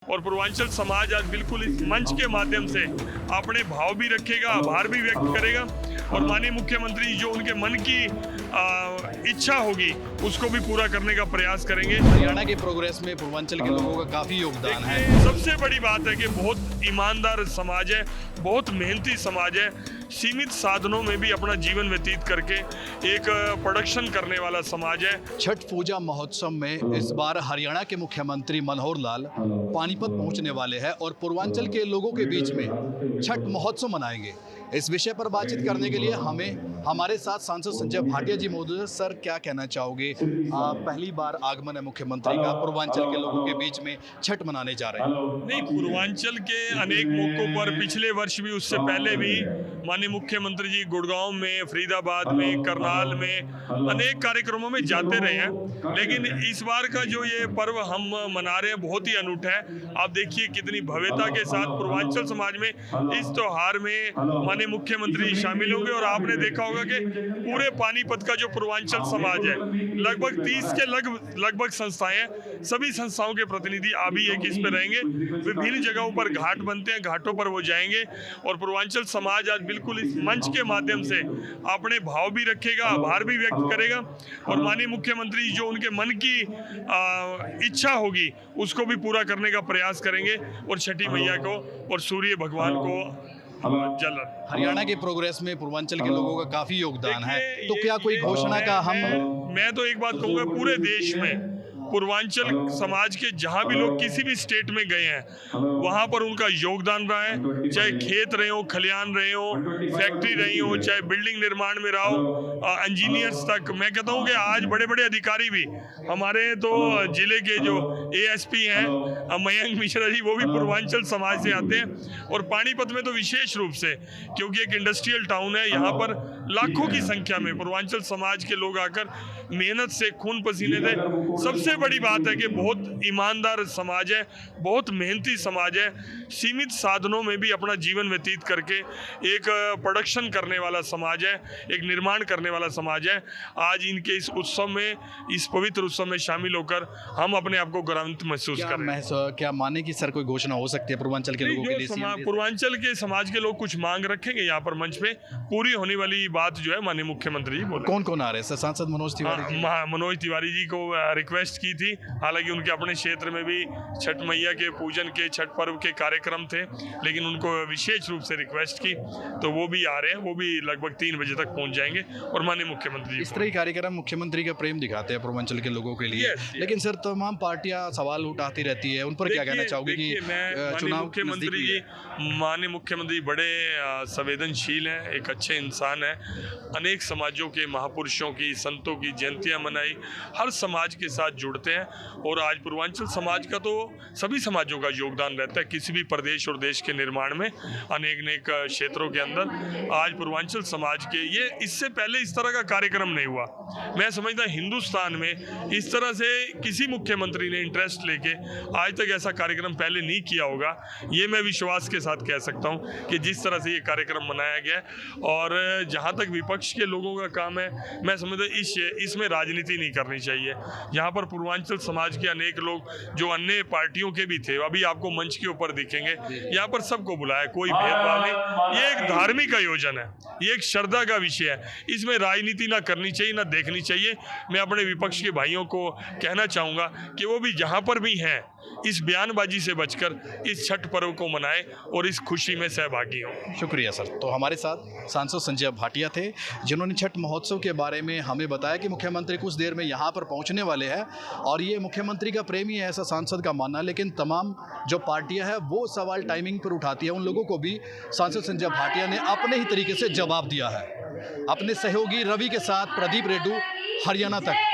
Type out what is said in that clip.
और पूर्वांचल समाज आज बिल्कुल इस मंच के माध्यम से अपने भाव भी रखेगा, आभार भी व्यक्त करेगा और माननीय मुख्यमंत्री जो उनके मन की इच्छा होगी उसको भी पूरा करने का प्रयास करेंगे। हरियाणा के प्रोग्रेस में पूर्वांचल के लोगों का काफी योगदान है। सबसे बड़ी बात है कि बहुत ईमानदार समाज है, बहुत मेहनती समाज है, सीमित साधनों में भी अपना जीवन व्यतीत करके एक प्रोडक्शन करने वाला समाज है। छठ पूजा महोत्सव में इस बार हरियाणा के मुख्यमंत्री मनोहर लाल पानीपत पहुंचने वाले हैं और पूर्वांचल के लोगों के बीच में छठ महोत्सव मनाएंगे। इस विषय पर बातचीत करने के लिए हमारे साथ सांसद संजय भाटिया जी मौजूद हैं। सर, क्या कहना चाहोगे? पहली बार आगमन है मुख्यमंत्री का, पूर्वांचल के लोगों के बीच में छठ मनाने जा रहे हैं। नहीं, पूर्वांचल के अनेक मौकों पर पिछले वर्ष भी, उससे पहले भी माननीय मुख्यमंत्री जी गुड़गांव में, फरीदाबाद में, करनाल में अनेक कार्यक्रमों में जाते रहे हैं, लेकिन इस बार का जो ये पर्व हम मना रहे हैं बहुत ही अनूठा है। आप देखिए कितनी भव्यता के साथ पूर्वांचल समाज में इस त्योहार में माननीय मुख्यमंत्री शामिल होंगे। और आपने देखा होगा कि पूरे पानीपत का जो पूर्वांचल समाज है, लगभग 30 के लगभग संस्थाएं हैं, सभी संस्थाओं के प्रतिनिधि अभी एक इस पे रहेंगे। विभिन्न जगहों पर घाट बनते हैं, घाटों पर वो जाएंगे और पूर्वांचल समाज आज बिल्कुल इस मंच के माध्यम से अपने भाव भी रखेगा, आभार भी व्यक्त करेगा और माननीय मुख्यमंत्री जो उनके मन की इच्छा होगी उसको भी पूरा करने का प्रयास करेंगे और छठी मैया को और सूर्य भगवान को जल। हरियाणा के प्रोग्रेस में पूर्वांचल के लोगों का काफी योगदान है, तो क्या कोई घोषणा का मैं तो एक बात कहूँगा, पूरे देश में पूर्वांचल समाज के जहाँ भी लोग किसी भी स्टेट में गए हैं वहाँ पर उनका योगदान रहा है, चाहे खेत रहे हो, खलियान रहे हो, फैक्ट्री रही हो, चाहे बिल्डिंग निर्माण में रहो, इंजीनियर्स तक। मैं कहता हूँ कि आज बड़े बड़े अधिकारी भी हमारे तो जिले के जो ASP हैं मयंक मिश्रा जी, वो भी पूर्वांचल समाज से आते हैं। और पानीपत में तो विशेष रूप से, क्योंकि एक इंडस्ट्रियल टाउन है, यहाँ पर लाखों की संख्या में पूर्वांचल समाज के लोग आकर मेहनत से खून पसीने से। सबसे बड़ी बात है कि बहुत ईमानदार समाज है, बहुत मेहनती समाज है, सीमित साधनों में भी अपना जीवन व्यतीत करके एक प्रोडक्शन करने वाला समाज है, एक निर्माण करने वाला समाज है। आज इनके इस उत्सव में, इस पवित्र उत्सव में शामिल होकर हम अपने आप को गौरवान्वित महसूस कर रहे हैं। क्या माने कि सर कोई घोषणा हो सकती है पूर्वांचल के लोगों के लिए? पूर्वांचल के समाज के लोग कुछ मांग रखेंगे यहाँ पर मंच पे, पूरी होने वाली बात जो है माननीय मुख्यमंत्री जी बोले। कौन कौन आ रहे हैं? सांसद मनोज तिवारी जी को रिक्वेस्ट की थी, हालांकि उनके अपने क्षेत्र में भी छठ मैया के पूजन के, छठ पर्व के कार्यक्रम थे, लेकिन उनको विशेष रूप से रिक्वेस्ट की तो वो भी आ रहे हैं। वो भी लगभग 3 बजे तक पहुंच जाएंगे और माननीय मुख्यमंत्री जी इस तरह के कार्यक्रम मुख्यमंत्री का प्रेम दिखाते हैं पूर्वांचल के लोगों के लिए। लेकिन सर, तमाम पार्टियां सवाल उठाती रहती है, उन पर क्या कहना चाहोगे कि चुनाव माननीय मुख्यमंत्री बड़े संवेदनशील हैं, एक अच्छे इंसान है, अनेक समाजों के महापुरुषों की, संतों की जयंतियां मनाई, हर समाज के साथ जुड़ते हैं और आज पूर्वांचल समाज का तो सभी समाजों का योगदान रहता है किसी भी प्रदेश और देश के निर्माण में, अनेक क्षेत्रों के अंदर। आज पूर्वांचल समाज के ये इससे पहले इस तरह का कार्यक्रम नहीं हुआ। मैं समझता हिंदुस्तान में इस तरह से किसी मुख्यमंत्री ने इंटरेस्ट लेके आज तक ऐसा कार्यक्रम पहले नहीं किया होगा। ये मैं विश्वास के साथ कह सकता हूँ कि जिस तरह से ये कार्यक्रम मनाया गया है। और जहाँ तक विपक्ष के लोगों का काम है, मैं समझता इसमें राजनीति नहीं करनी चाहिए। यहाँ पर पूर्वांचल समाज के अनेक लोग जो अन्य पार्टियों के भी थे अभी आपको मंच के ऊपर दिखेंगे। यहाँ पर सबको बुलाया, कोई भेदभाव नहीं। ये एक धार्मिक आयोजन है, ये एक श्रद्धा का विषय है, इसमें राजनीति ना करनी चाहिए, ना देखनी चाहिए। मैं अपने विपक्ष के भाइयों को कहना चाहूँगा कि वो भी जहाँ पर भी हैं इस बयानबाजी से बचकर इस छठ पर्व को मनाएं और इस खुशी में सहभागी हों। शुक्रिया सर। तो हमारे साथ सांसद संजय भाटिया थे, जिन्होंने छठ महोत्सव के बारे में हमें बताया कि मुख्यमंत्री कुछ देर में यहाँ पर पहुँचने वाले हैं और ये मुख्यमंत्री का प्रेमी है, ऐसा सांसद का मानना। लेकिन तमाम जो पार्टियां हैं वो सवाल टाइमिंग पर उठाती है, उन लोगों को भी सांसद संजय भाटिया ने अपने ही तरीके से जवाब दिया है। अपने सहयोगी रवि के साथ प्रदीप रेड्डू, हरियाणा तक।